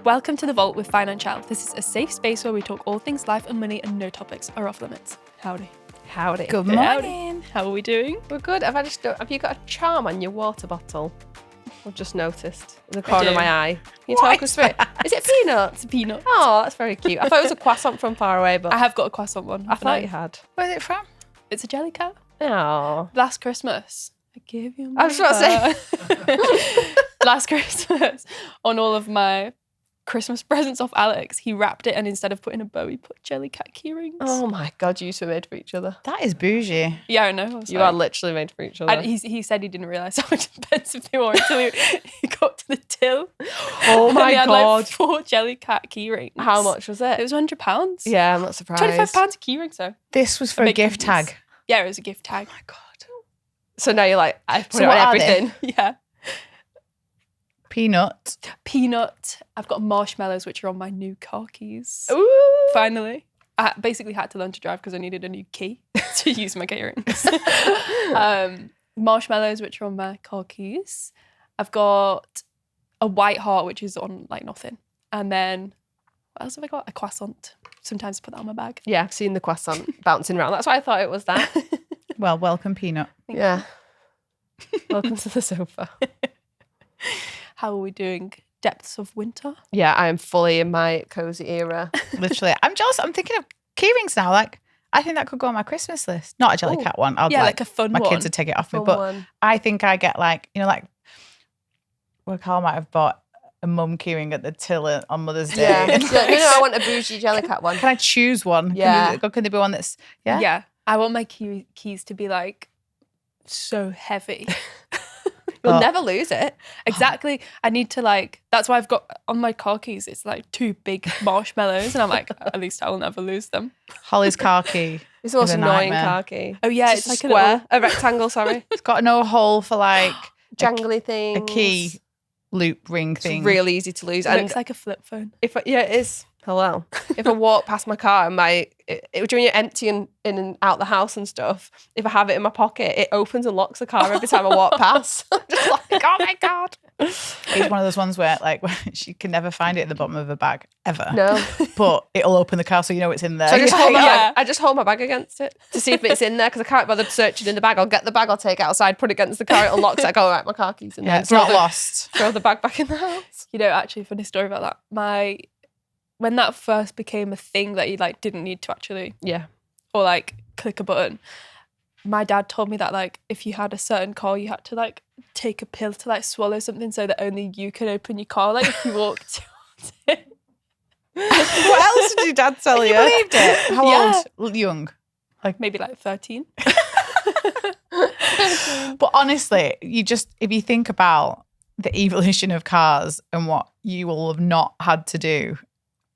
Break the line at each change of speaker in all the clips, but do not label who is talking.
Welcome to The Vault with Financielle. This is a safe space where we talk all things life and money and no topics are off limits. Howdy.
Howdy.
Good morning.
Howdy. How are we doing?
We're good. Have you got a charm on your water bottle? I've just noticed in the corner of my eye. Can you talk us through it? Is it peanut?
It's a peanut.
Oh, that's very cute. I thought it was a croissant from far away, but
I have got a croissant one.
I thought you had.
Where's it from?
It's a jelly cat.
Oh.
Last Christmas, I gave you my
I was about to say.
Last Christmas, on all of my Christmas presents off Alex, he wrapped it and instead of putting a bow, he put jelly cat key rings.
Oh my God, you two are made for each other.
That is bougie.
Yeah, I know.
You are literally made for each other.
And he said he didn't realise how much expensive they were until he got to the till.
Oh
And
my
he had
God.
like 4 jelly cat key rings.
How much was it?
It was £100.
Yeah, I'm not surprised.
£25 a key ring, so.
This was for a
big
gift
difference.
tag.
Yeah, it was a gift tag.
Oh my God.
So now you're like, I put
So
it on
what are they?
everything.
Yeah.
Peanut.
Peanut. I've got marshmallows, which are on my new car keys.
Ooh.
Finally. I basically had to learn to drive because I needed a new key to use my key rings. Marshmallows, which are on my car keys. I've got a white heart, which is on like nothing. And then, what else have I got? A croissant. Sometimes I put that on my bag.
Yeah, I've seen the croissant bouncing around. That's why I thought it was that.
Well, welcome, Peanut.
Yeah. Welcome to the sofa.
How are we doing? Depths of winter?
Yeah, I am fully in my cozy era.
Literally. I'm jealous. I'm thinking of key rings now. Like, I think that could go on my Christmas list. Not a jelly
Ooh.
cat one. I'll
Yeah, like a fun
my
one.
kids would take it off me.
Fun
But
one.
I think I get like, like, well, Carl might have bought a mum key ring at the till on Mother's Day.
Yeah. No, I want a bougie jelly cat one.
Can I choose one?
Yeah.
Can there be one that's, yeah?
Yeah. I want my keys to be like so heavy.
You'll
Oh.
never lose it.
Exactly. I need to like, that's why I've got on my car keys, it's like 2 big marshmallows and I'm like, at least I will never lose them.
Holly's car key.
It's the most
It's a
annoying
nightmare.
car key.
Oh yeah,
It's
it's
a
like
square, a rectangle, sorry.
It's got no hole for like
Jangly things.
a key loop ring thing.
It's real easy to lose.
It
And
looks like a flip phone.
yeah, it is. Hello. If I walk past my car and when you're emptying in and out the house and stuff, if I have it in my pocket, it opens and locks the car every time I walk past. I'm just like, oh my God.
It's one of those ones where like she can never find it at the bottom of her bag ever.
No.
But it'll open the car so you know it's in there.
So I
Yeah.
just hold my bag against it to see if it's in there because I can't bother searching in the bag. I'll get the bag, I'll take it outside, put it against the car, it unlocks it. I go, all right, my car keys in there.
Yeah, it's not lost.
Throw the bag back in the house.
You know, actually, funny story about that. When that first became a thing that you like didn't need to actually,
Yeah.
or like click a button, my dad told me that like if you had a certain car, you had to like take a pill to like swallow something so that only you can open your car, like if you walked towards it.
What else did your dad tell you? You believed it? How
Yeah.
old? Young.
Maybe like 13.
But honestly, if you think about the evolution of cars and what you will have not had to do,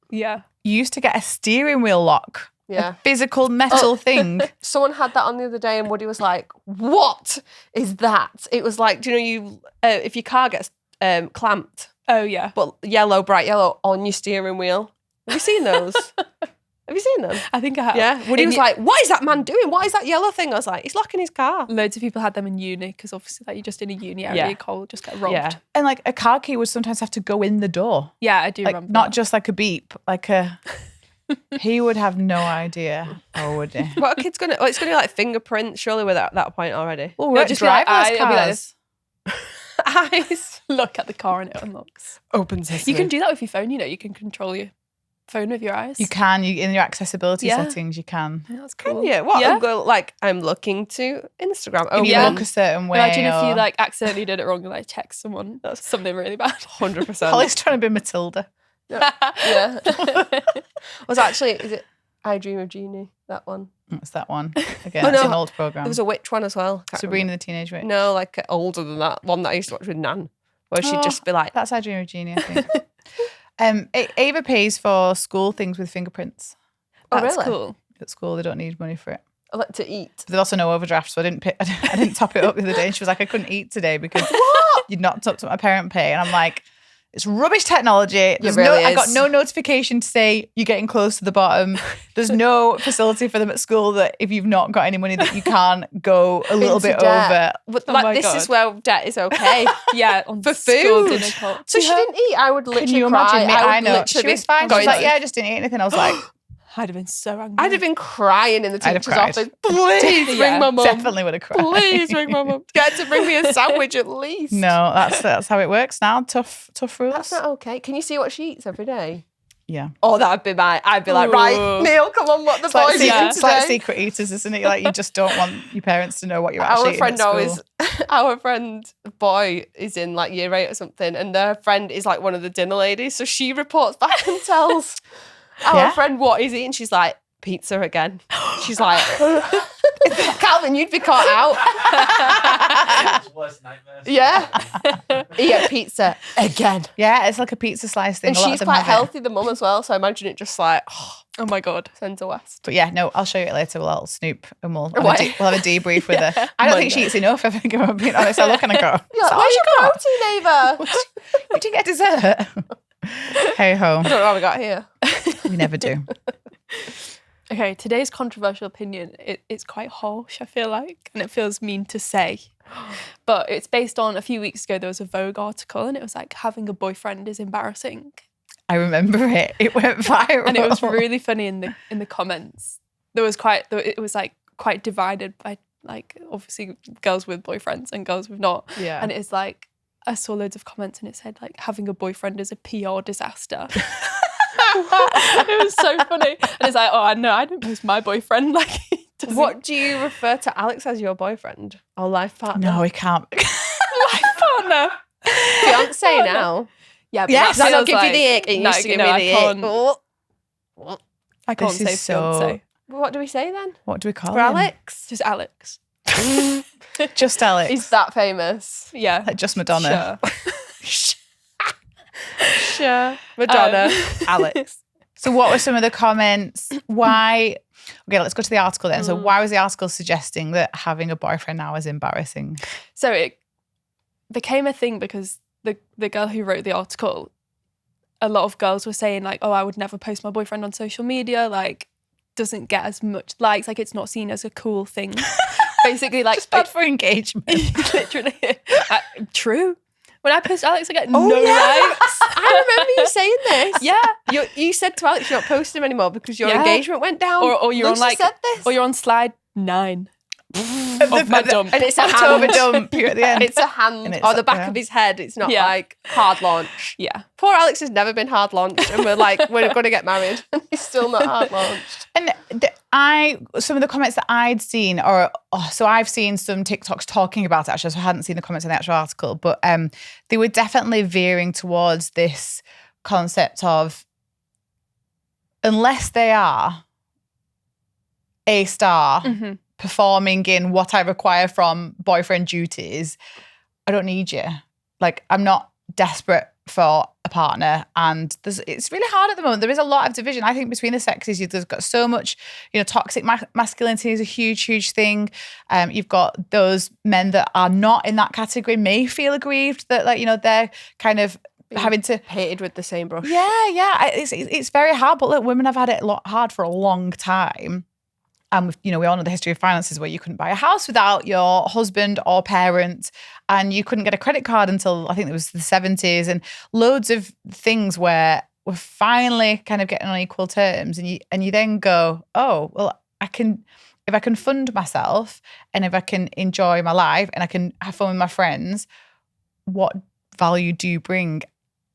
Yeah.
you used to get a steering wheel lock.
Yeah.
A physical metal thing.
Someone had that on the other day and Woody was like, what is that? It was like, do you know if your car gets clamped,
Oh yeah.
but bright yellow on your steering wheel? Have you seen those? Have you seen them?
I think I have.
Yeah. Woody
And
was like, what is that man doing? What is that yellow thing? I was like, he's locking his car.
Loads of people had them in uni because obviously like you're just in a uni area,
Yeah.
your car will just get robbed.
Yeah.
And like a car key would sometimes have to go in the door.
Yeah, I do
Like
remember
not
that.
just like a beep, like a he would have no idea. Or would he?
What are kids going to, it's going to be like fingerprints, surely we're at that point already.
Well,
No,
we're
just be like,
driverless
it'll be like
cars.
Eyes.
Look at the car and it unlocks.
Open sesame.
You can do that with your phone, you know, you can control your phone with your eyes.
You can, in your accessibility
Yeah.
settings, you can.
Yeah, that's cool.
Can you? What?
Yeah.
Go, like, I'm looking to Instagram.
If you
Yeah.
look a certain way.
Imagine if you
or-
like accidentally did it wrong and like text someone that's something really bad.
100%.
Holly's trying to be Matilda.
Yeah. Was actually, is it I Dream of Jeannie? That one.
That's that one. Again,
Oh,
it's
no.
an old program.
There was a witch one as well. Can't
Sabrina the Teenage Witch.
remember. No, like older than that one that I used to watch with Nan, where she'd
Oh.
just be like,
That's I Dream of Jeannie, I think. Ava pays for school things with fingerprints.
oh,
That's
really?
cool.
At school, they don't need money for it.
I like to eat.
There's also no overdraft, so I didn't top it up the other day. And she was like, I couldn't eat today because you'd not topped up my parent pay. And I'm like, It's rubbish technology. There's
really
I got
is.
no notification to say you're getting close to the bottom. There's no facility for them at school that if you've not got any money that you can't go a little
Into
bit
debt.
over.
But
Oh my
this is
God.
where debt is okay.
Yeah, on
For
school
food.
dinner cult.
So she didn't eat. I would literally
Can you
cry.
imagine me?
I would
I know.
literally
She was fine. She was
going
like,
to-
yeah, I just didn't eat anything. I was like,
I'd have been so angry.
I'd have been crying in the
I'd have
teacher's
cried.
office. Please
Yeah,
ring my mum.
definitely would have cried.
Please ring my mum. Get her to bring me a sandwich at least.
No, that's how it works now. Tough rules.
That's not okay. Can you see what she eats every day?
Yeah.
Oh, that'd be I'd be like, right,
Ooh.
Neil, come on, what the
It's like,
boys eating
it's like
today?
secret eaters, isn't it? Like you just don't want your parents to know what you're actually
Our
eating
friend
at school.
always, our friend boy is in like year 8 or something, and their friend is like one of the dinner ladies, so she reports back and tells our
Yeah.
friend what he's eating. She's like, pizza again. She's like, Calvin, you'd be caught out.
Worst nightmares.
Yeah. Eat pizza again.
Yeah, it's like a pizza slice thing.
And
A lot of
she's
them
quite
have it.
healthy, the mum as well, so I imagine it just like
Oh my God.
sends her west.
But yeah, no, I'll show you it later. We'll snoop and we'll have,
Why?
we'll have a debrief with her. I don't think she eeats enough, if I'm being honest. I look and I go,
You're like,
"Is that all
where's
you
your
got?
protein, Ava?
You didn't get dessert. Hey ho.
I don't know how we got here.
We never do.
Okay, today's controversial opinion, it's quite harsh, I feel like, and it feels mean to say. But it's based on a few weeks ago, there was a Vogue article and it was like, having a boyfriend is embarrassing.
I remember it. It went viral.
And it was really funny in the comments. It was like quite divided by like obviously girls with boyfriends and girls with not.
Yeah.
And it's like, I saw loads of comments and it said like, having a boyfriend is a PR disaster. It was so funny. And it's like, oh, no, I don't post my boyfriend. Like, he doesn't.
What do you refer to Alex as your boyfriend or life partner?
No, we can't.
life partner?
Fiance now.
Yeah, but
Yes.
Does that not
feels
give you
like-
the ick? It used
No,
to give
no,
me
I
the ick.
can't-
Oh.
I can't
This
say
is so-
fiance.
What do we say then?
What do we call
For
him?
Alex?
Just Alex.
Just Alex.
He's that famous.
Yeah.
Like just Madonna.
Sure.
Sure. Madonna.
Alex. So what were some of the comments? Why? Okay, let's go to the article then. So why was the article suggesting that having a boyfriend now is embarrassing?
So it became a thing because the girl who wrote the article, a lot of girls were saying like, oh, I would never post my boyfriend on social media, like doesn't get as much likes, like it's not seen as a cool thing. Basically like
Just bad for engagement.
literally true. When I post Alex, I get
Oh,
no
yeah.
likes.
I remember you saying this.
Yeah.
You said to Alex you're not posting him anymore because your
Yeah.
engagement went down.
Or you're on
Lucy
like
said this.
or you're on slide 9 of my dump.
And it's a
October
hand.
dump. You're at the end.
It's a hand
And it's
or the
like,
back
yeah.
of his head. It's not
Yeah.
like hard launch.
Yeah.
Poor Alex has never been hard launched, and we're like, we're going to get married, and he's still not hard launched.
And some of the comments that I'd seen, so I've seen some TikToks talking about it actually, so I hadn't seen the comments in the actual article, but they were definitely veering towards this concept of unless they are a star
Mhm.
performing in what I require from boyfriend duties, I don't need you. Like, I'm not desperate for a partner, and it's really hard at the moment. There is a lot of division, I think, between the sexes. There's got so much, toxic masculinity is a huge thing. You've got those men that are not in that category may feel aggrieved that, like, they're kind of having to.
Painted with the same brush.
Yeah. It's very hard, but look, women have had it hard for a long time. And we all know the history of finances where you couldn't buy a house without your husband or parent, and you couldn't get a credit card until I think it was the 70s, and loads of things where we're finally kind of getting on equal terms. And you then go, oh, well, if I can fund myself and if I can enjoy my life and I can have fun with my friends, what value do you bring?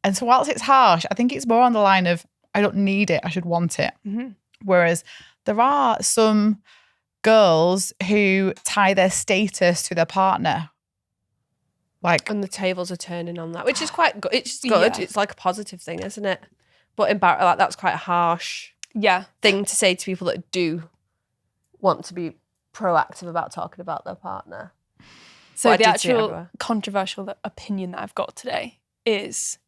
And so whilst it's harsh, I think it's more on the line of, I don't need it, I should want it.
Mm-hmm.
Whereas there are some girls who tie their status to their partner. Like,
And the tables are turning on that, which is quite good. It's good.
Yeah.
It's like a positive thing, isn't it? But that's quite a harsh
Yeah.
thing to say to people that do want to be proactive about talking about their partner.
So
But
the
I did see it
actual
everywhere.
controversial opinion that I've got today is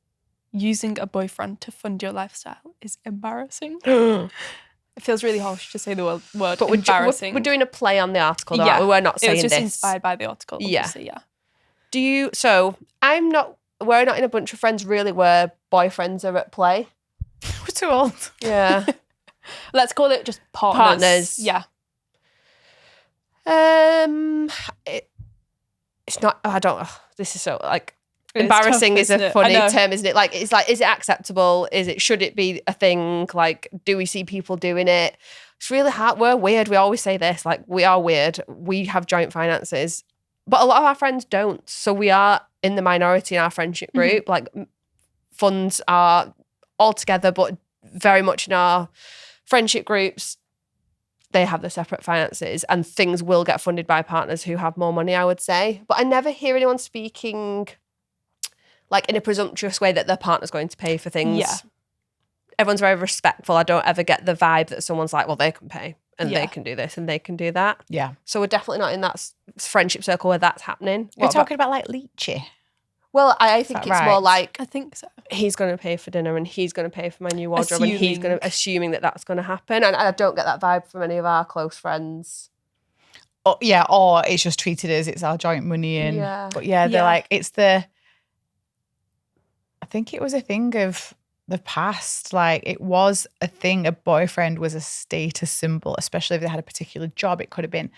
using a boyfriend to fund your lifestyle is embarrassing. It feels really harsh to say the word
But
embarrassing.
we're doing a play on the article, though,
Yeah.
aren't we? We're not
it
saying
was just
this.
inspired by the article,
Yeah.
obviously, yeah.
So I'm not we're not in a bunch of friends really where boyfriends are at play.
We're too old.
Yeah.
Let's call it just partners.
Partners.
Yeah.
It's not. I don't. This is so like
It's
embarrassing.
tough,
Is
isn't
a
it? I
funny
know.
term, isn't it? Like it's like, is it acceptable? Should it be a thing? Like, do we see people doing it? It's really hard. We're weird. We always say this. Like, we are weird. We have joint finances, but a lot of our friends don't. So we are in the minority in our friendship group. Like, funds are all together, but very much in our friendship groups, they have the separate finances, and things will get funded by partners who have more money, I would say. But I never hear anyone speaking like in a presumptuous way that their partner's going to pay for things.
Yeah.
Everyone's very respectful. I don't ever get the vibe that someone's like, well, they can pay and
Yeah.
they can do this and they can do that.
Yeah.
So we're definitely not in that friendship circle where that's happening.
We're
What about-
talking about like leechy.
well, I think
that
it's more
right?
like
I think so.
he's going to pay for dinner and he's going to pay for my new wardrobe and he's going to assuming that that's going to happen. And I don't get that vibe from any of our close friends.
Oh, yeah, or it's just treated as it's our joint money. And
Yeah.
but yeah, they're
Yeah.
like, I think it was a thing of the past. Like, it was a thing. A boyfriend was a status symbol, especially if they had a particular job. It could have been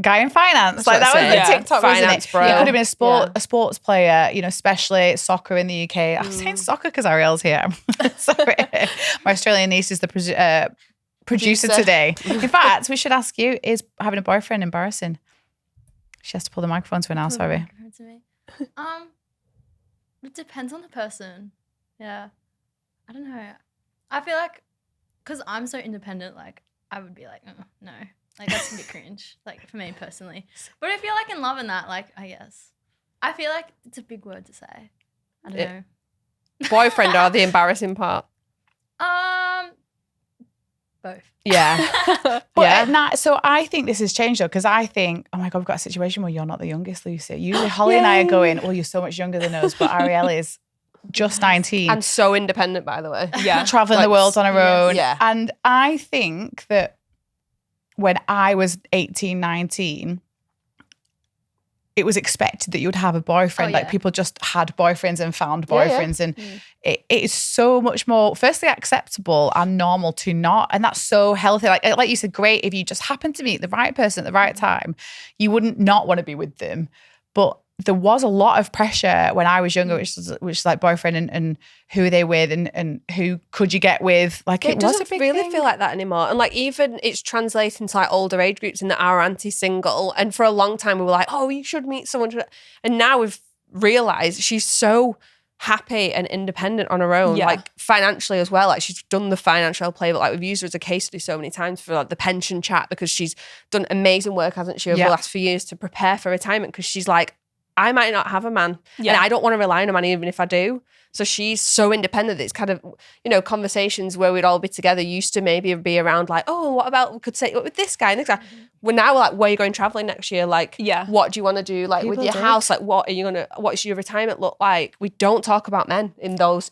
guy in finance.
That's
Like,
what
that
I'm
was the
saying.
TikTok,
Finance
wasn't it?
bro.
It could have been
Yeah.
a sports player, especially soccer in the UK. I'm saying soccer because Ariel's here. Sorry. My Australian niece is the producer today. In fact, we should ask you, is having a boyfriend embarrassing? She has to pull the microphone to her now, sorry.
To me. It depends on the person. Yeah. I don't know. I feel like, because I'm so independent, like, I would be like, oh, no. Like, that's a bit cringe, like, for me personally. But if you're, like, in love and that, like, I guess. I feel like it's a big word to say. I don't know.
Boyfriend are the embarrassing part.
Both.
Yeah.
But
Yeah.
so I think this has changed though, because I think, oh my God, we've got a situation where you're not the youngest, Lucy. Usually Holly and I are going, well, you're so much younger than us, but Ariel is just 19.
And so independent, by the way.
Yeah.
Traveling
Like,
the world on her own.
yeah.
And I think that when I was 18, 19, it was expected that you would have a boyfriend.
Oh,
Like
yeah.
people just had boyfriends and found
Yeah, yeah.
boyfriends. And it is so much more, firstly, acceptable and normal to not. And that's so healthy. Like you said, great if you just happen to meet the right person at the right time, you wouldn't not want to be with them. But there was a lot of pressure when I was younger, which is like boyfriend and who are they with and who could you get with. Like
It
it was a
doesn't
big
really
thing.
feel like that anymore. And like even it's translating to like older age groups in that are anti-single. And for a long time we were like, oh, you should meet someone. And now we've realised she's so happy and independent on her own,
Yeah.
like financially as well. Like she's done the Financielle playbook. Like we've used her as a case study so many times for like the pension chat because she's done amazing work, hasn't she, over
Yeah.
the last few years to prepare for retirement because she's like, I might not have a man
Yeah.
and I don't want to rely on a man even if I do. So she's so independent that it's kind of, conversations where we'd all be together used to maybe be around like, oh, what about, we could say with this guy and this guy. We're now like, where are you going traveling next year? Like,
Yeah.
what do you want to do? Like with
People
your
do.
house, like what's your retirement look like? We don't talk about men in those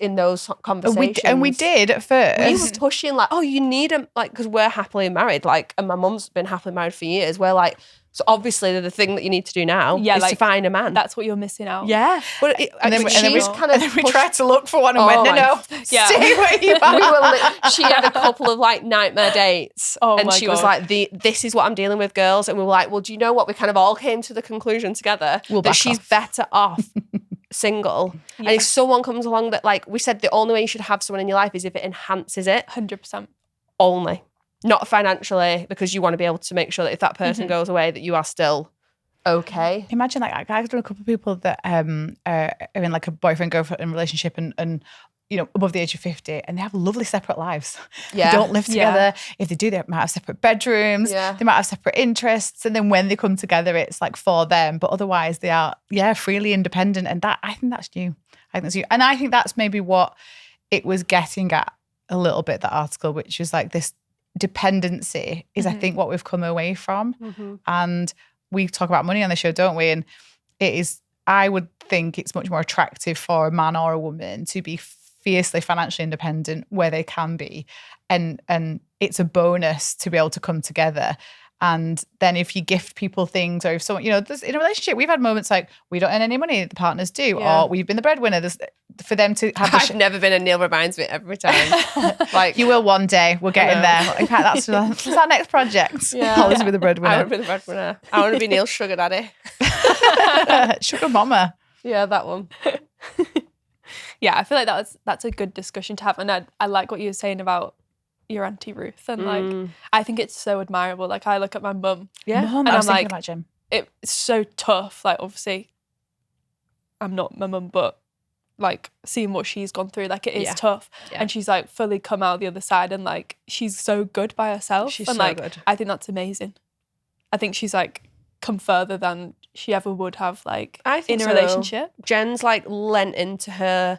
conversations.
And we did at first.
We were pushing like, oh, you need them, like, because we're happily married, like, and my mum's been happily married for years. We're like, so obviously the thing that you need to do now
Yeah,
is to
like,
find a man.
That's what you're missing out.
Yeah, but
And then,
she's kind of
and then we
pushed-
tried to look for one and
Oh
went,
my-
no,
Yeah.
stay where you are.
we were she had a couple of like nightmare dates
Oh
and
my
she was
God.
like, this is what I'm dealing with, girls. And we were like, well, do you know what? We kind of all came to the conclusion together
We'll
that
back
she's
off.
better off single. And if someone comes along that, like we said, the only way you should have someone in your life is if it enhances it
100%.
only. Not financially, because you want to be able to make sure that if that person goes away that you are still okay.
Imagine like I've done a couple of people that are in like a boyfriend girlfriend relationship and above the age of 50 and they have lovely separate lives.
Yeah.
They don't live
Yeah.
together. If they do, they might have separate bedrooms.
Yeah.
They might have separate interests. And then when they come together, it's like for them. But otherwise they are, freely independent. And I think that's new. And I think that's maybe what it was getting at a little bit, that article, which was like this dependency is I think what we've come away from. And we talk about money on the show, don't we? And it is, I would think it's much more attractive for a man or a woman to be fiercely financially independent where they can be. And it's a bonus to be able to come together. And then if you gift people things, or if someone, you know, in a relationship, we've had moments like we don't earn any money, the partners do,
Yeah.
or we've been the breadwinner. For them to have
I've never been, and Neil reminds me every time. Like,
you will one day. We're getting
know.
there. In fact, that's our next project.
Yeah.
Holly's will be the
I
breadwinner.
want to be the breadwinner. I want to be Neil's sugar daddy.
Sugar mama.
Yeah, that one.
Yeah, I feel like that's a good discussion to have. And I like what you were saying about your Auntie Ruth. And like, I think it's so admirable. Like, I look at my mum.
Yeah.
Mum,
and
I was
I'm
thinking
like,
about Jim.
It's so tough. Like, obviously, I'm not my mum, but like seeing what she's gone through, like it is tough.
Yeah.
And she's like fully come out the other side, and like she's so good by herself.
She's
and
so
like,
good.
I think that's amazing. I think she's like come further than she ever would have, like
I think
in a
so.
relationship.
Jen's like lent into her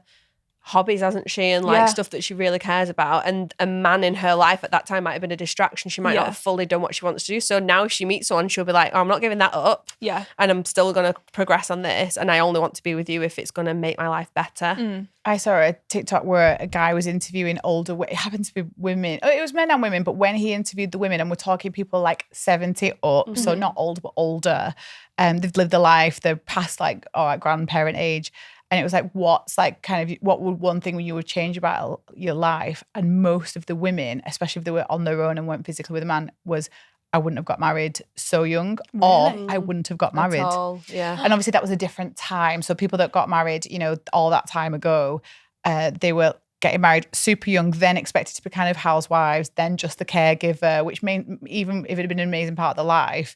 hobbies, hasn't she? And like stuff that she really cares about. And a man in her life at that time might have been a distraction. She might not have fully done what she wants to do. So now if she meets someone, she'll be like, oh, I'm not giving that up.
Yeah.
And I'm still going to progress on this. And I only want to be with you if it's going to make my life better.
I saw a TikTok where a guy was interviewing older, it happened to be women. Oh, it was men and women, but when he interviewed the women, and we're talking people like 70 up, so not old, but older, they've lived a life, they're past like, grandparent age. And it was like, what's like kind of, what would one thing you would change about your life? And most of the women, especially if they were on their own and weren't physically with a man, was, I wouldn't have got married so young, or I wouldn't have got married.
Yeah.
And obviously that was a different time. So people that got married, you know, all that time ago, they were getting married super young, then expected to be kind of housewives, then just the caregiver, which meant even if it had been an amazing part of their life,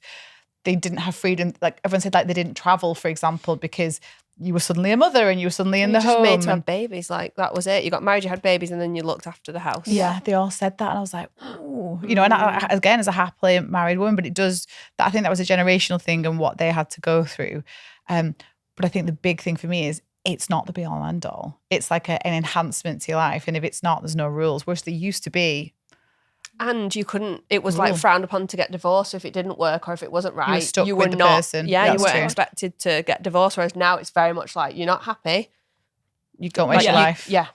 they didn't have freedom. Like everyone said, like they didn't travel, for example, because you were suddenly a mother and you were suddenly in the home.
You just made to have babies. Like that was it. You got married, you had babies, and then you looked after the house.
Yeah, they all said that. And I was like, oh, you know, and I, again, as a happily married woman, but it does, I think that was a generational thing and what they had to go through. But I think the big thing for me is it's not the be all and end all. It's like an enhancement to your life. And if it's not, there's no rules, whereas there used to be.
And you couldn't, it was like frowned upon to get divorced if it didn't work or if it wasn't right.
You were stuck
you
with
were
the
not,
person.
Yeah,
That's
you weren't
true.
expected to get divorced, whereas now it's very much like, you're not happy.
You don't waste your life.
Yeah.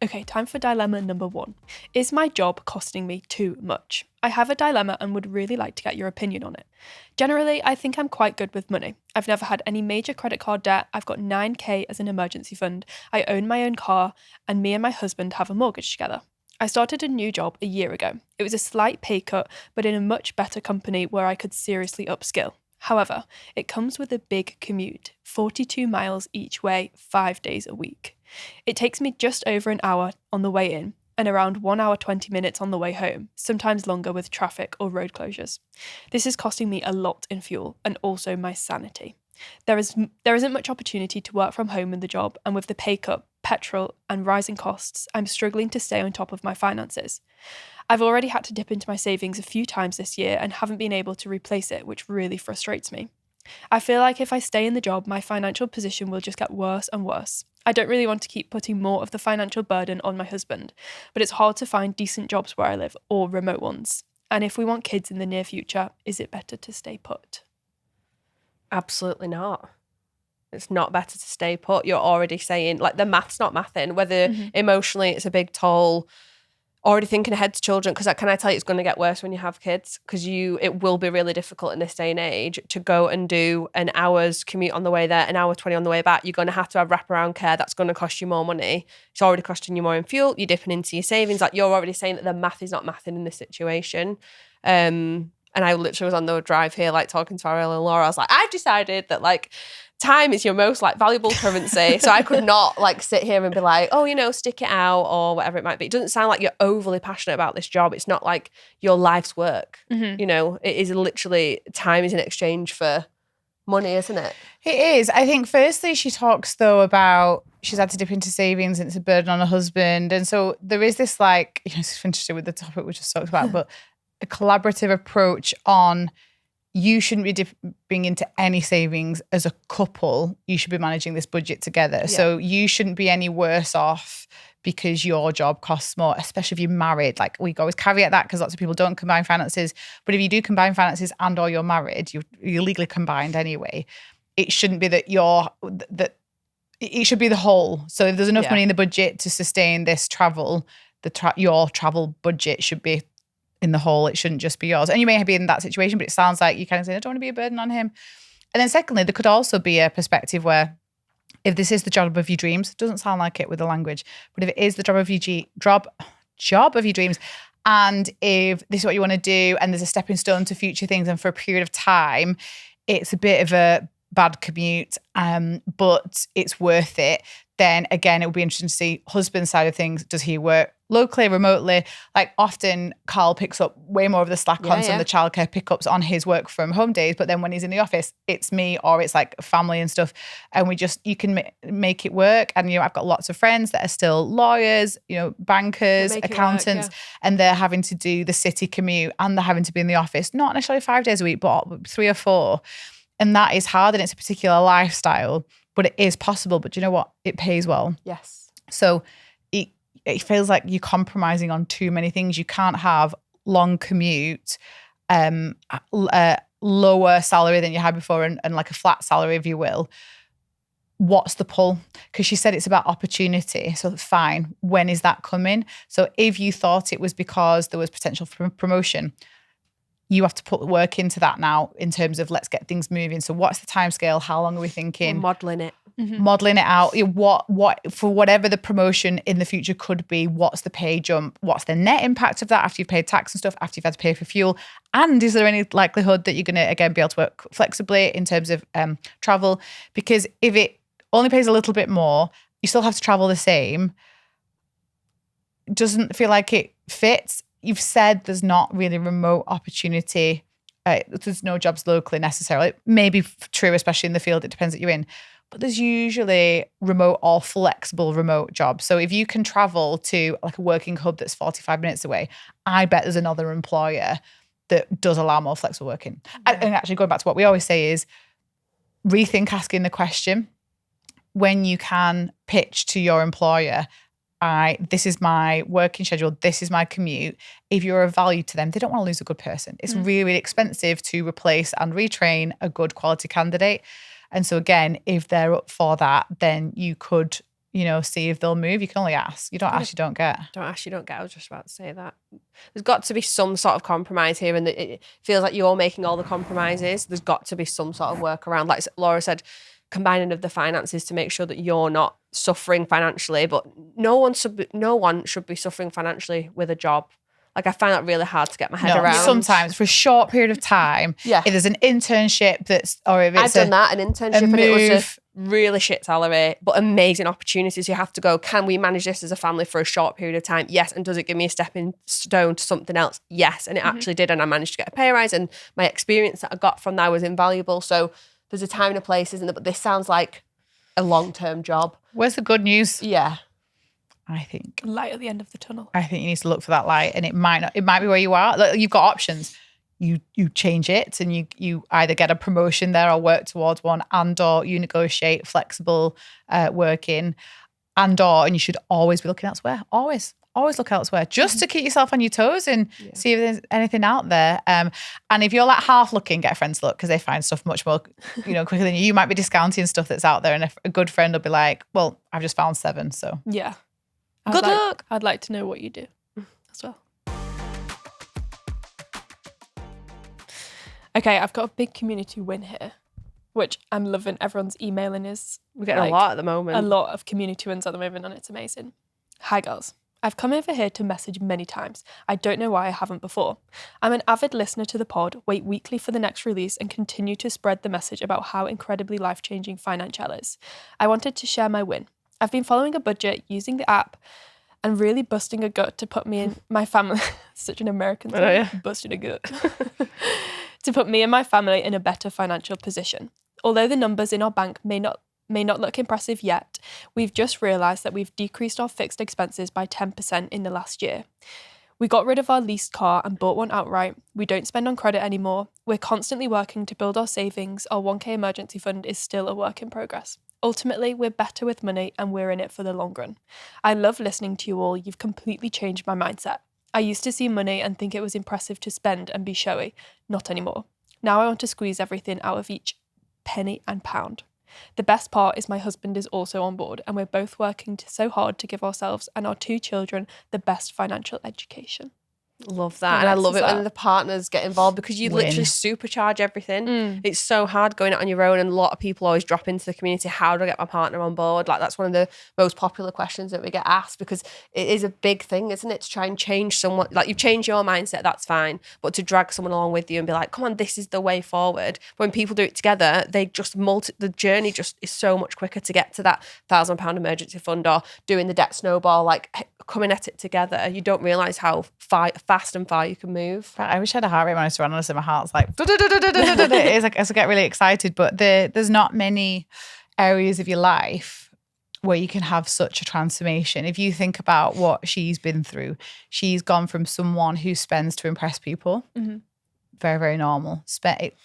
Okay, time for dilemma number 1. Is my job costing me too much? I have a dilemma and would really like to get your opinion on it. Generally, I think I'm quite good with money. I've never had any major credit card debt. I've got 9k as an emergency fund. I own my own car, and me and my husband have a mortgage together. I started a new job a year ago. It was a slight pay cut, but in a much better company where I could seriously upskill. However, it comes with a big commute, 42 miles each way, 5 days a week. It takes me just over an hour on the way in and around 1 hour 20 minutes on the way home, sometimes longer with traffic or road closures. This is costing me a lot in fuel and also my sanity. There isn't much opportunity to work from home in the job, and with the pay cut, petrol and rising costs, I'm struggling to stay on top of my finances. I've already had to dip into my savings a few times this year and haven't been able to replace it, which really frustrates me. I feel like if I stay in the job, my financial position will just get worse and worse. I don't really want to keep putting more of the financial burden on my husband, but it's hard to find decent jobs where I live or remote ones. And if we want kids in the near future, is it better to stay put?
Absolutely not. It's not better to stay put. You're already saying, like, the math's not mathing, whether emotionally it's a big toll, already thinking ahead to children, because can I tell you it's going to get worse when you have kids, because it will be really difficult in this day and age to go and do an hour's commute on the way there, an hour 20 on the way back. You're going to have wraparound care. That's going to cost you more money. It's already costing you more in fuel. You're dipping into your savings. Like, you're already saying that the math is not mathing in this situation. And I literally was on the drive here, like, talking to our Laura. I was like, I've decided that, like, time is your most, like, valuable currency. So I could not, like, sit here and be like, oh, you know, stick it out or whatever it might be. It doesn't sound like you're overly passionate about this job. It's not like your life's work. You know, it is literally, time is in exchange for money, isn't it?
It is. I think firstly she talks though about she's had to dip into savings and it's a burden on her husband. And so there is this, like, you know, it's interesting with the topic we just talked about, but a collaborative approach on you shouldn't be dipping into any savings as a couple. You should be managing this budget together. Yeah. So you shouldn't be any worse off because your job costs more, especially if you're married. Like, we always caveat that because lots of people don't combine finances. But if you do combine finances and or you're married, you're legally combined anyway. It shouldn't be that it should be the whole. So if there's enough money in the budget to sustain this travel, your travel budget should be in the whole. It shouldn't just be yours. And you may be in that situation, but it sounds like you kind of saying, I don't want to be a burden on him. And then secondly, there could also be a perspective where if this is the job of your dreams, it doesn't sound like it with the language, but if it is the job of your dreams, and if this is what you want to do and there's a stepping stone to future things and for a period of time, it's a bit of a bad commute, but it's worth it, then again, it will be interesting to see husband's side of things. Does he work locally, remotely? Like often Carl picks up way more of the slack on some of the childcare pickups on his work from home days. But then when he's in the office, it's me or it's like family and stuff. And you can make it work. And, I've got lots of friends that are still lawyers, bankers, accountants, and they're having to do the city commute and they're having to be in the office, not necessarily 5 days a week, but 3 or 4. And that is hard and it's a particular lifestyle, but it is possible. But do you know what? It pays well.
Yes.
So it feels like you're compromising on too many things. You can't have long commute, lower salary than you had before and like a flat salary, if you will. What's the pull? Because she said it's about opportunity. So fine. When is that coming? So if you thought it was because there was potential for promotion, you have to put work into that now in terms of let's get things moving. So what's the timescale? How long are we thinking?
We're modelling it.
Mm-hmm. Modelling it out. What for whatever the promotion in the future could be, what's the pay jump? What's the net impact of that after you've paid tax and stuff, after you've had to pay for fuel? And is there any likelihood that you're going to, again, be able to work flexibly in terms of travel? Because if it only pays a little bit more, you still have to travel the same. Doesn't feel like it fits. You've said there's not really remote opportunity. There's no jobs locally necessarily. Maybe true, especially in the field, it depends that you're in. But there's usually remote or flexible remote jobs. So if you can travel to like a working hub that's 45 minutes away, I bet there's another employer that does allow more flexible working. Yeah. And actually going back to what we always say is rethink asking the question when you can pitch to your employer, this is my working schedule, this is my commute. If you're of value to them, they don't want to lose a good person. It's really, really expensive to replace and retrain a good quality candidate. And so again, if they're up for that, then you could, see if they'll move. You can only ask. You don't ask, you don't get.
Don't ask, you don't get. I was just about to say that. There's got to be some sort of compromise here, and it feels like you're making all the compromises. There's got to be some sort of workaround. Like Laura said, combining of the finances to make sure that you're not suffering financially, but no one should be suffering financially with a job. Like I find that really hard to get my head around.
Sometimes for a short period of time.
Yeah.
If there's an internship
I've done that, an internship, and it was a really shit salary, but amazing opportunities. You have to go, can we manage this as a family for a short period of time? Yes. And does it give me a stepping stone to something else? Yes. And it actually did. And I managed to get a pay rise, and my experience that I got from that was invaluable. So there's a time and a place, isn't there? But this sounds like a long-term job.
Where's the good news?
Yeah.
I think
light at the end of the tunnel.
I think you need to look for that light, and it might be where you are. Like, you've got options. You change it, and you either get a promotion there or work towards one, and/or you negotiate flexible working, and you should always be looking elsewhere. Always look elsewhere, just to keep yourself on your toes and see if there's anything out there. And if you're like half looking, get a friend to look, because they find stuff much more, quicker than you. You might be discounting stuff that's out there, and a good friend will be like, "Well, I've just found 7, so
yeah."
Good luck.
I'd like to know what you do as well. Okay, I've got a big community win here, which I'm loving. Everyone's emailing us.
We're getting a lot at the moment.
A lot of community wins at the moment, and it's amazing. Hi, girls. I've come over here to message many times. I don't know why I haven't before. I'm an avid listener to the pod, wait weekly for the next release, and continue to spread the message about how incredibly life-changing Financielle is. I wanted to share my win. I've been following a budget, using the app, and really busting a gut to put me and my family, such an American thing, busting a gut, to put me and my family in a better financial position. Although the numbers in our bank may not look impressive yet, we've just realised that we've decreased our fixed expenses by 10% in the last year. We got rid of our leased car and bought one outright. We don't spend on credit anymore. We're constantly working to build our savings. Our 1K emergency fund is still a work in progress. Ultimately, we're better with money, and we're in it for the long run. I love listening to you all. You've completely changed my mindset. I used to see money and think it was impressive to spend and be showy. Not anymore. Now I want to squeeze everything out of each penny and pound. The best part is my husband is also on board and we're both working so hard to give ourselves and our 2 children the best financial education.
Love that. And I
nice
love
is
it when
that?
the partners get involved because you
Win.
literally supercharge everything.
Mm.
It's so hard going out on your own, and a lot of people always drop into the community, how do I get my partner on board? Like, that's one of the most popular questions that we get asked, because it is a big thing, isn't it, to try and change someone. Like, you change your mindset, that's fine, but to drag someone along with you and be like, come on, this is the way forward. When people do it together, they just the journey just is so much quicker to get to that £1,000 emergency fund or doing the debt snowball, like coming at it together. You don't realise how fast and far you can move.
I wish I had a heart rate monitor on, honestly. My heart's like, it is like, as I get really excited, but there's not many areas of your life where you can have such a transformation. If you think about what she's been through, she's gone from someone who spends to impress people.
Mm-hmm.
Very, very normal.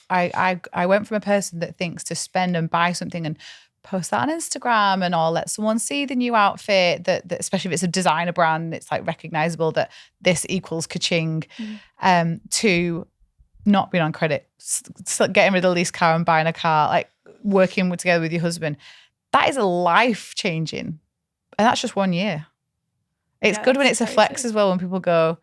I went from a person that thinks to spend and buy something and post that on Instagram and or let someone see the new outfit that especially if it's a designer brand, it's like recognizable that this equals ka-ching, to not being on credit, getting rid of the lease car and buying a car, like working together with your husband. That is a life changing. And that's just 1 year. It's good when it's a flex as well, when people go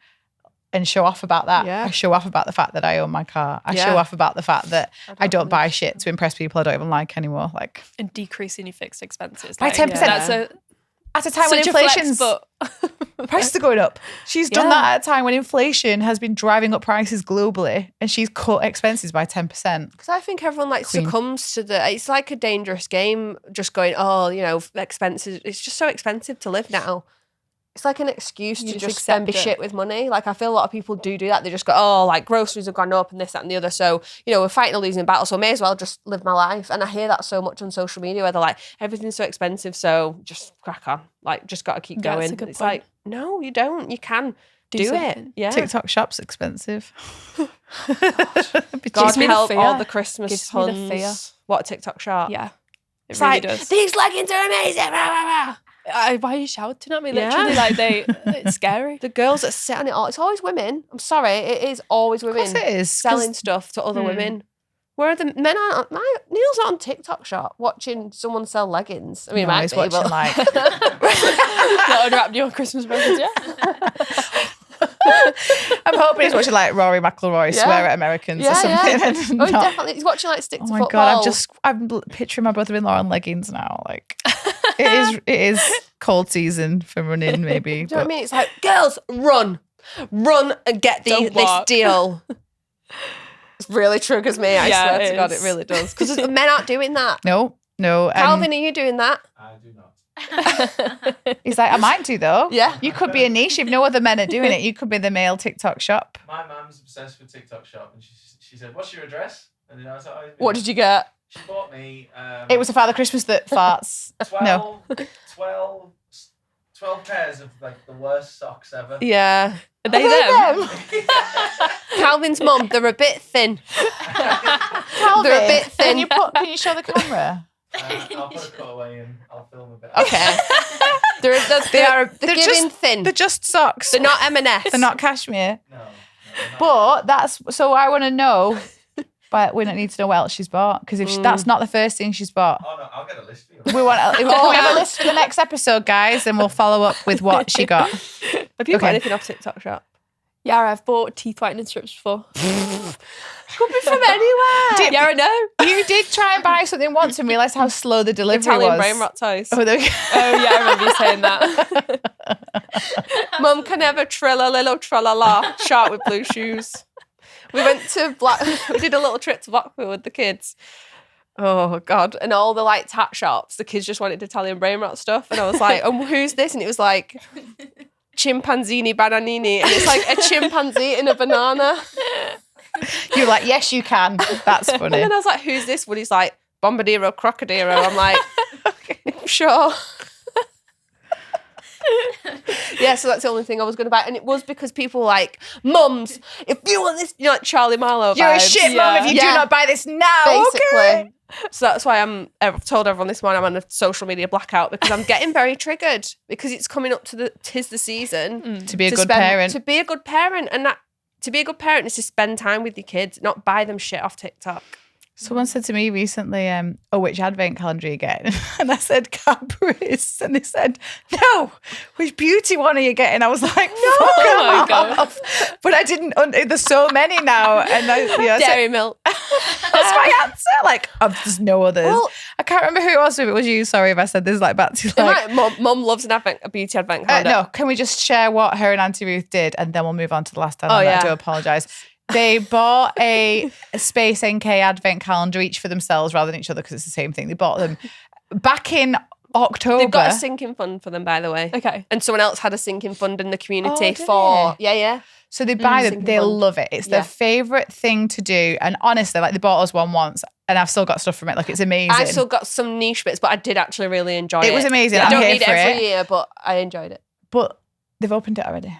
and show off about that.
Yeah.
I show off about the fact that I own my car. I show off about the fact that I don't buy shit to impress people I don't even like anymore. Like,
And decreasing your fixed expenses.
By
Like,
10%.
That's
at a time when
such a flex,
inflation's
but
prices are going up. She's done that at a time when inflation has been driving up prices globally, and she's cut expenses by 10%.
Because I think everyone like succumbs to it's like a dangerous game, just going, oh, you know, expenses. It's just so expensive to live now. It's like an excuse to just spend
accept it.
shit with money. Like, I feel a lot of people do that. They just go, oh, like groceries have gone up and this, that and the other. So, you know, we're fighting a losing battle, so I may as well just live my life. And I hear that so much on social media where they're like, everything's so expensive, so just crack on. Like, just got to keep
Yeah,
going.
that's a good
It's
point.
like, no, you don't. You can do it.
something.
Yeah.
TikTok shop's expensive.
God
me the
help
fear.
all the Christmas
Gives me the
huns.
fear.
What, a TikTok shop?
Yeah. It
It's
really
like,
does.
these leggings are amazing. Rah, rah, rah.
Why are you shouting at me?
Yeah.
Literally, like it's scary.
The girls that sit on it all, it's always women. I'm sorry, it is always
Of
women
course it is.
selling stuff to other women. Where the men aren't, Neil's not on TikTok shop watching someone sell leggings. I mean,
No,
he might
he's
be,
watching
but
like
Not unwrapped your Christmas presents, yeah?
I'm hoping he's watching like Rory McIlroy swear at Americans or something.
Yeah.
and
Oh, he
not-
definitely. He's watching like Stick
Oh
to
my
Football.
god! I'm picturing my brother-in-law in leggings now. Like it is cold season for running, maybe.
Do you know
but
what I mean? It's like, girls, run and get
Don't
this
walk.
deal. It really triggers me. I
Yeah,
swear
it
to God,
is.
it really does. Because the men aren't doing that.
no.
Calvin, are you doing that?
I do not.
He's like, I might do though.
Yeah.
You could be a niche if no other men are doing it. You could be the male TikTok shop.
My mum's obsessed with TikTok shop, and she said, "What's your address?" And then I was like, oh,
What did you get?
She bought me.
It was a Father Christmas that farts.
12,
No.
12 pairs of like the worst socks ever.
Yeah.
Are they them?
Calvin's mum, they're a bit thin.
Calvin,
They're a bit thin.
Can you show the camera?
I'll put a cutaway in. I'll film a bit.
Okay. They're giving
just
thin.
They're just socks.
They're not M&S.
They're not cashmere.
No.
But that's so I want to know. But we don't need to know what else she's bought because if that's not the first thing she's bought,
Oh no, I'll get a list for you.
we want. We have a list for the next episode, guys, and we'll follow up with what she got.
Have you got
Okay.
anything off TikTok shop?
Yeah, I've bought teeth whitening strips before.
Could be from anywhere.
Yeah, I know.
You did try and buy something once and realised how slow the delivery
Italian
was.
brain rot toys.
Oh, there we go.
Oh, yeah, I remember you saying that.
Mum can never trill a little tra-la-la shark with blue shoes. We went to we did a little trip to Blackpool with the kids. Oh God. And all the like tat shops, the kids just wanted Italian brain rot stuff. And I was like, who's this? And it was like chimpanzini bananini. And it's like a chimpanzee in a banana.
You're like, yes, you can. That's
And
funny.
then I was like, who's this? Woody's like, Bombadero Crocodero. I'm like, sure. Yeah, so that's the only thing I was going to buy. And it was because people were like, mums, if you want this, you know, like Charlie Marlowe
You're a
vibes.
shit mum if you do
Yeah.
not buy this now.
Basically.
Okay.
So that's why I've told everyone this morning I'm on a social media blackout because I'm getting very triggered because it's coming up to tis the season.
To be a
to
good
spend-
parent.
To be a good parent. And that to be a good parent is to spend time with your kids, not buy them shit off TikTok.
Someone said to me recently, oh, which advent calendar are you getting? And I said, Cadbury's. And they said, no, which beauty one are you getting? I was like, fuck
Oh my
off. But I didn't, there's so many now. And I
Dairy milk.
that's my answer. Like, there's no others.
Well,
I can't remember who it was. If it was you, sorry if I said this, like, back to like.
Mum loves a beauty advent calendar.
No, can we just share what her and Auntie Ruth did and then we'll move on to the last time?
Oh, yeah.
I do apologise. They bought a Space NK advent calendar each for themselves rather than each other because it's the same thing. They bought them back in October.
They've got a sinking fund for them, by the way.
Okay.
And someone else had a sinking fund in the community
did
for
they?
yeah.
So they buy them.
sinking
They
fund.
love it. It's their favourite thing to do. And honestly, like they bought us one once and I've still got stuff from it. Like it's amazing.
I still got some niche bits, but I did actually really enjoy it.
It was amazing.
I
I'm
don't
here
need it
for
every
it.
year, but I enjoyed it.
But they've opened it already.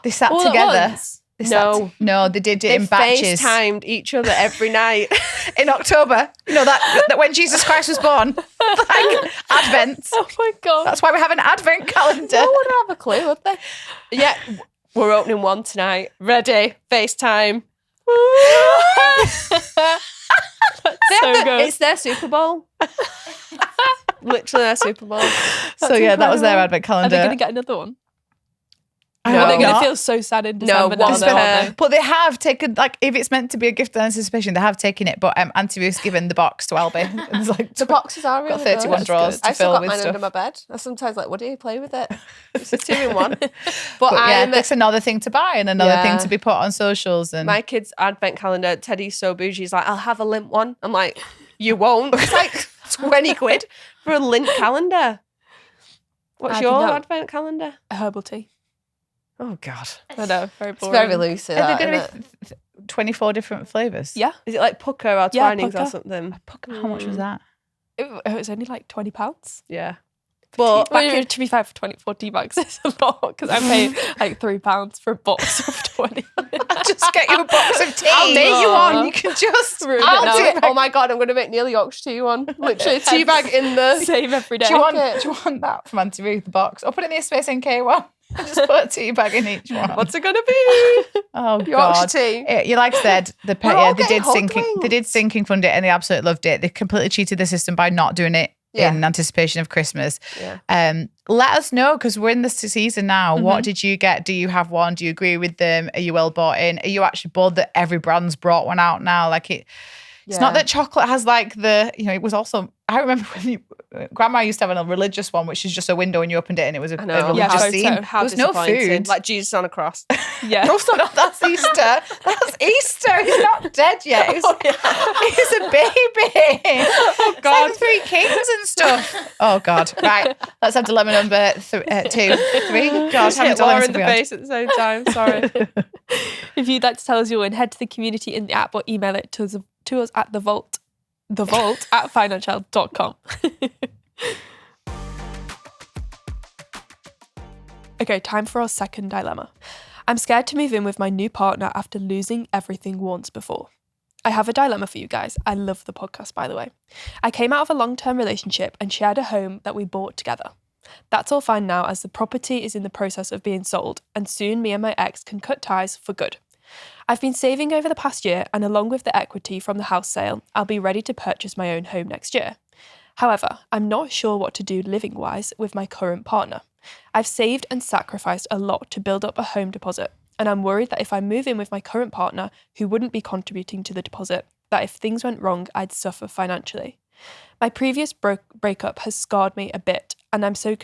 They sat
All at
together.
once?
They sat no, they did it in batches.
FaceTimed each other every night.
In October. You know that when Jesus Christ was born. Like Advent.
Oh my God.
That's why we have an Advent calendar.
No one would have a clue, would they? Yeah, we're opening one tonight. Ready? FaceTime.
so good.
It's their Super Bowl. Literally their Super Bowl.
So yeah, that was their Advent
Are
calendar.
they going to get another one?
I
No.
Are they
hope
going to
not.
feel so sad in
No,
December?
one
now,
per-
though, aren't they?
But they have taken, like, if it's meant to be a gift of anticipation, they have taken it. But Auntie Ruth's given the box to Albie. And there's like
The boxes are really
got 31
good.
drawers to
I still
fill
got
with
mine
stuff.
under my bed. I sometimes like, what do you play with it? It's a 2-in-1. But
But yeah,
I'm
that's another thing to buy and another thing
Yeah.
to be put on socials. And
my kid's advent calendar. Teddy's so bougie. He's like, I'll have a lint one. I'm like, you won't. It's like 20 quid for a lint calendar. What's
I
your
think that-
advent calendar?
A herbal tea.
Oh God,
I know, very
it's
boring.
very loose.
are there going to be 24 different flavours?
Yeah.
Is it like pucker or
Yeah,
Twinings or
pucker.
something?
How much was that?
It was only like £20.
Yeah. But back in,
To be fair, for 24 tea bags, it's a lot because I paid like £3 for a box of 20.
I'll just get you a box of tea.
I'll make you one.
You can just
Ruin it
I'll
now.
do it. Oh my God, I'm going to make Neil Yorkshire tea one. Literally a tea bag in the...
Same every day.
Do you want that from Auntie Ruth, the box? Or put it in the Space NK one. Just put a tea bag in each one.
What's it going to be?
Oh
Yorkshire
God!
tea.
You like I said,
We're all
they
getting
did
hot
sinking.
wings.
They did sinking fund it, and they absolutely loved it. They completely cheated the system by not doing it
Yeah.
in anticipation of Christmas.
Yeah.
Let us know because we're in this season now.
Mm-hmm.
What did you get? Do you have one? Do you agree with them? Are you well bought in? Are you actually bored that every brand's brought one out now? Like it. It's not
Yeah.
that chocolate has like the, it was also, I remember when Grandma used to have a religious one, which is just a window and you opened it and it was a
know.
religious
Yeah,
scene.
photo.
How
There was no
disappointing.
food.
Like Jesus on a cross.
Yeah.
Also, no, that's Easter. That's Easter. He's not dead yet. He's a baby. Oh
God.
It's like 3 kings and stuff. Oh God. Right. Let's have dilemma number 2, 3. God,
Just
how many
hit Laura
dilemmas
in
have
the
we had?
face at the same time. Sorry.
If you'd like to tell us your win, head to the community in the app or email it to us at the vault at financielle.com. Okay, time for our second dilemma. I'm scared to move in with my new partner after losing everything once before. I have a dilemma for you guys. I love the podcast, by the way. I came out of a long-term relationship and shared a home that we bought together. That's all fine now as the property is in the process of being sold and soon me and my ex can cut ties for good. I've been saving over the past year and along with the equity from the house sale, I'll be ready to purchase my own home next year. However, I'm not sure what to do living-wise with my current partner. I've saved and sacrificed a lot to build up a home deposit, and I'm worried that if I move in with my current partner, who wouldn't be contributing to the deposit, that if things went wrong, I'd suffer financially. My previous breakup has scarred me a bit, and I'm so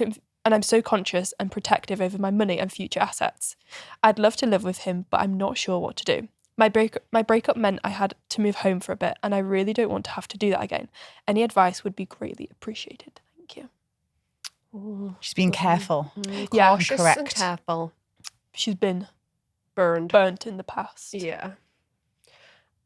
conscious and protective over my money and future assets. I'd love to live with him, but I'm not sure what to do. My breakup meant I had to move home for a bit, and I really don't want to have to do that again. Any advice would be greatly appreciated. Thank you.
She's being careful.
Yeah,
Cautious and
correct.
careful.
She's been
Burned.
burnt in the past.
Yeah.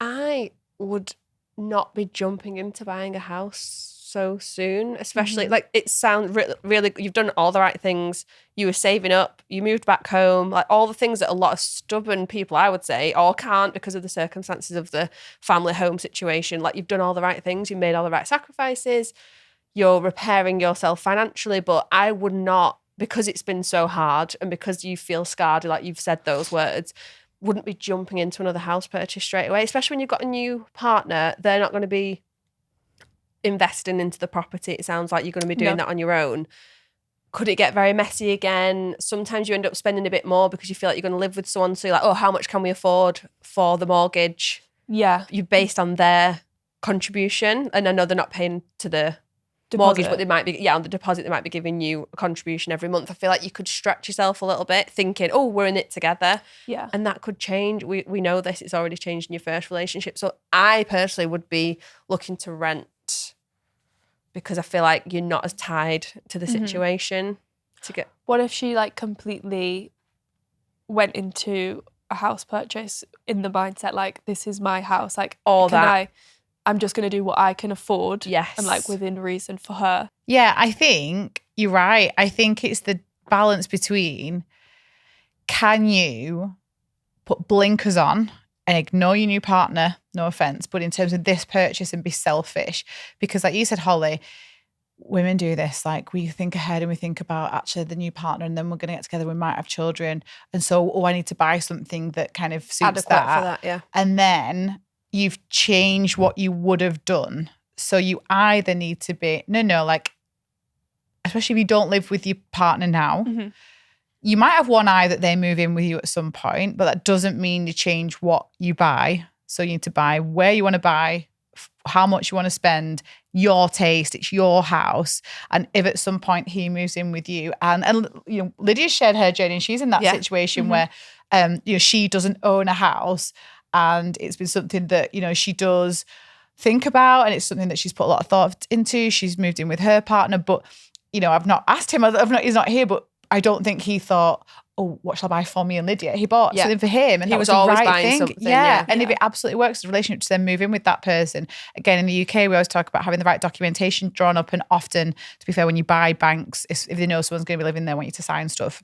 I would not be jumping into buying a house so soon, especially like it sounds really, you've done all the right things. You were saving up, you moved back home, like all the things that a lot of stubborn people, I would say, or can't because of the circumstances of the family home situation. Like you've done all the right things, you made all the right sacrifices, you're repairing yourself financially, but I would not, because it's been so hard and because you feel scarred, like you've said those words, wouldn't be jumping into another house purchase straight away, especially when you've got a new partner. They're not going to be investing into the property. It sounds like you're going to be doing that on your own. Could it get very messy again? Sometimes you end up spending a bit more because you feel like you're going to live with someone. So you're like, oh, how much can we afford for the mortgage?
Yeah.
You're based on their contribution. And I know they're not paying to the
Deposit.
mortgage, but they might be, on the deposit, they might be giving you a contribution every month. I feel like you could stretch yourself a little bit thinking, oh, we're in it together.
Yeah.
And that could change. We know this, it's already changed in your first relationship. So I personally would be looking to rent because I feel like you're not as tied to the situation to get.
What if she like completely went into a house purchase in the mindset like, this is my house, like I'm just going to do what I can afford.
Yes.
And like within reason for her.
Yeah, I think you're right. I think it's the balance between, can you put blinkers on and ignore your new partner, no offense, but in terms of this purchase and be selfish? Because like you said, Holly, women do this. Like we think ahead and we think about actually the new partner and then we're going to get together, we might have children. And so, I need to buy something that kind of suits
Adequate
that.
for that, yeah.
And then you've changed what you would have done. So you either need to be, like, especially if you don't live with your partner now, you might have one eye that they move in with you at some point, but that doesn't mean you change what you buy. So you need to buy where you want to buy, how much you want to spend, your taste, it's your house. And if at some point he moves in with you, and you know, Lydia shared her journey and she's in that situation where you know, she doesn't own a house and it's been something that, you know, she does think about and it's something that she's put a lot of thought into. She's moved in with her partner, but you know, I've not asked him, he's not here, but I don't think he thought, oh, what shall I buy for me and Lydia? He bought something for him and
he
that
was
was the
always
right
buying
thing.
something.
And if it absolutely works, the relationship to then move in with that person. Again, in the UK, we always talk about having the right documentation drawn up, and often, to be fair, when you buy banks, if they know someone's going to be living there, they want you to sign stuff.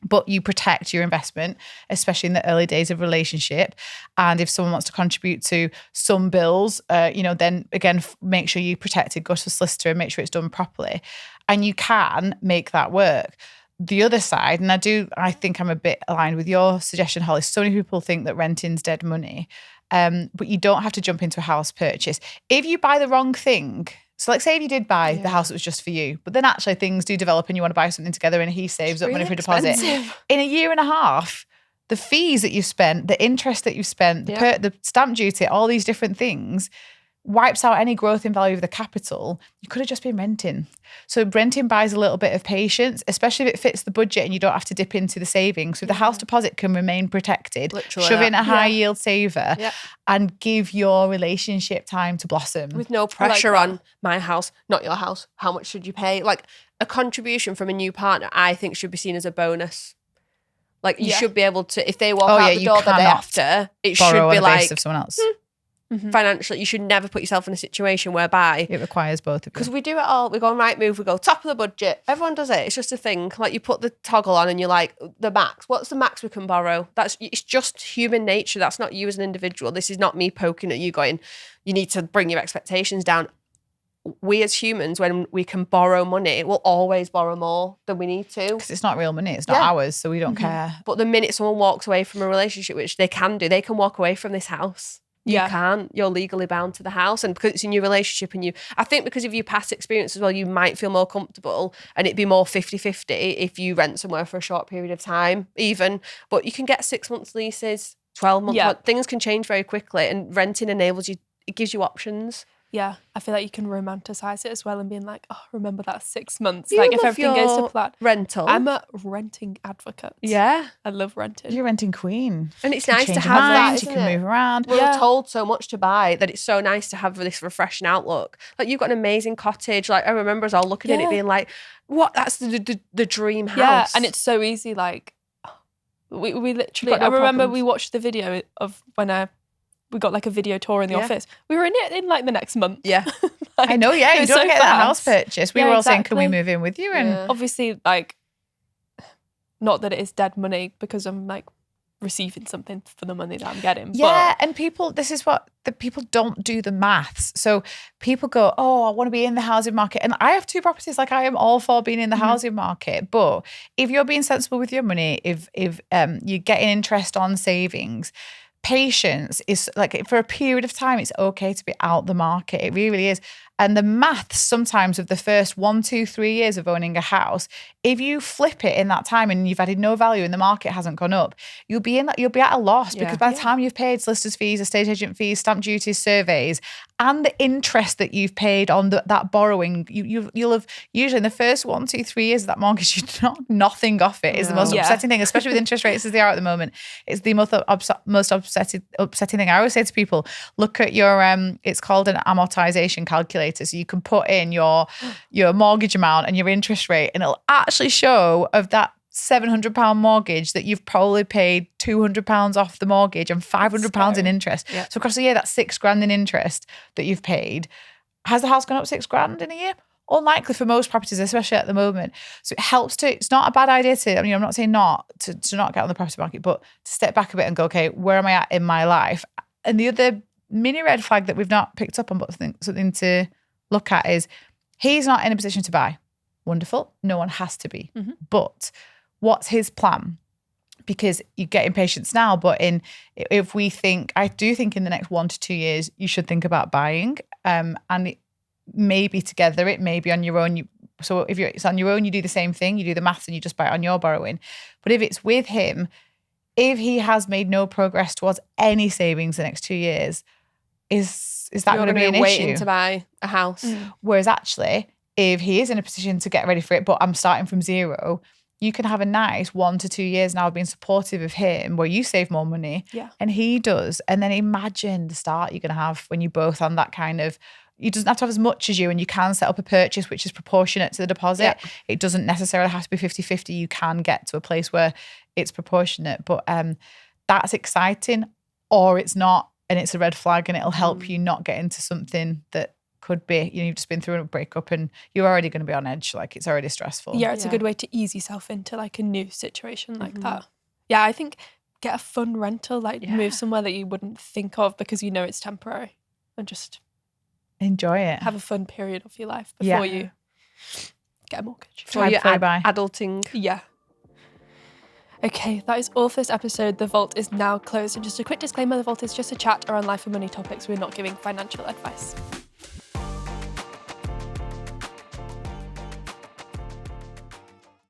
But you protect your investment, especially in the early days of relationship. And if someone wants to contribute to some bills, you know, then again, make sure you protect it, go to a solicitor and make sure it's done properly. And you can make that work. The other side, and I think I'm a bit aligned with your suggestion, Holly. So many people think that renting's dead money, but you don't have to jump into a house purchase. If you buy the wrong thing, so like say if you did buy the house that was just for you, but then actually things do develop and you want to buy something together and he saves up money for a deposit. In a year and a half, the fees that you've spent, the interest that you've spent, the stamp duty, all these different things, wipes out any growth in value of the capital. You could have just been renting. So renting buys a little bit of patience, especially if it fits the budget and you don't have to dip into the savings. So the house deposit can remain protected.
Literally
shove in
that.
a high yield saver and give your relationship time to blossom.
With no pressure on my house, not your house. How much should you pay? Like a contribution from a new partner, I think should be seen as a bonus. Like you should be able to, if they walk out the door the day after, it should be like
of someone else.
Financially, you should never put yourself in a situation whereby
it requires both of you.
Because we do it all. We go on Rightmove, we go top of the budget. Everyone does it. It's just a thing. Like you put the toggle on and you're like, the max. What's the max we can borrow? It's just human nature. That's not you as an individual. This is not me poking at you going, you need to bring your expectations down. We as humans, when we can borrow money, we'll always borrow more than we need to.
Because it's not real money. It's not ours, so we don't care.
But the minute someone walks away from a relationship, which they can do, they can walk away from this house. You can't. You're legally bound to the house. And because it's in your relationship and I think because of your past experience as well, you might feel more comfortable and it'd be more 50-50 if you rent somewhere for a short period of time even. But you can get 6 months leases, 12 months. Things can change very quickly and renting enables you, it gives you options.
Yeah, I feel like you can romanticize it as well and being like, oh, remember that 6 months.
You
like if
love
everything goes to
your
plan.
rental.
I'm a renting advocate.
Yeah.
I love renting.
You're renting queen.
And it's
You can
nice to
change
have
your
that,
mind,
isn't
you can
it?
move around.
We're told so much to buy that it's so nice to have this refreshing outlook. Like you've got an amazing cottage. Like I remember us all looking at it being like, what? That's the dream house.
Yeah, and it's so easy. Like we literally,
Got no
I remember
problems.
we watched the video of when we got like a video tour in the office. We were in it in like the next month.
Yeah.
Like,
I know,
it
you
was
don't
so
get that house
fast.
purchase. We
Yeah,
were all saying, can we
exactly.
move in with you? And
Yeah.
Obviously, like, not that it is dead money because I'm like receiving something for the money that I'm getting.
Yeah, and this is what the people don't do the maths. So people go, oh, I want to be in the housing market. And I have 2 properties. Like, I am all for being in the housing market. But if you're being sensible with your money, if you're getting interest on savings, patience is like, for a period of time, it's okay to be out the market. It really is. And the maths sometimes of the first 1, 2, 3 years of owning a house, if you flip it in that time and you've added no value and the market hasn't gone up, you'll be at a loss, because by the time you've paid solicitors' fees, estate agent fees, stamp duties, surveys, and the interest that you've paid on that borrowing, you'll have usually in the first 1, 2, 3 years of that mortgage, you knock nothing off it. Is the most upsetting thing, especially with interest rates as they are at the moment. It's the most upsetting thing. I always say to people, look at your it's called an amortization calculator. So you can put in your mortgage amount and your interest rate, and it'll actually show of that £700 mortgage that you've probably paid £200 off the mortgage and £500 in interest. Yeah. So across the year, that's $6,000 in interest that you've paid. Has the house gone up $6,000 in a year? Unlikely for most properties, especially at the moment. So it helps it's not a bad idea to, I'm not saying not to not get on the property market, but to step back a bit and go, okay, where am I at in my life? And the other mini red flag that we've not picked up on, but something to look at is, he's not in a position to buy. Wonderful. No one has to be. But what's his plan? Because you get impatience now, but I do think in the next 1 to 2 years, you should think about buying. And it may be together, it may be on your own. So if it's on your own, you do the same thing, you do the maths and you just buy it on your borrowing. But if it's with him, if he has made no progress towards any savings the next 2 years, is that going to be an
waiting
issue?
to buy a house?
Whereas actually, if he is in a position to get ready for it, but I'm starting from zero, you can have a nice 1 to 2 years now of being supportive of him, where you save more money and he does. And then imagine the start you're going to have when you both on that kind of, he doesn't have to have as much as you, and you can set up a purchase which is proportionate to the deposit. It doesn't necessarily have to be 50-50. You can get to a place where it's proportionate, but that's exciting, or it's not. And it's a red flag, and it'll help you not get into something that could be, you've just been through a breakup and you're already going to be on edge. Like, it's already stressful.
Yeah, it's a good way to ease yourself into like a new situation like that. Yeah, I think get a fun rental, move somewhere that you wouldn't think of because you know it's temporary, and just
enjoy it.
Have a fun period of your life before you get a mortgage.
Before you're adulting.
Yeah. Okay, that is all for this episode. The vault is now closed. And just a quick disclaimer, the vault is just a chat around life and money topics. We're not giving financial advice.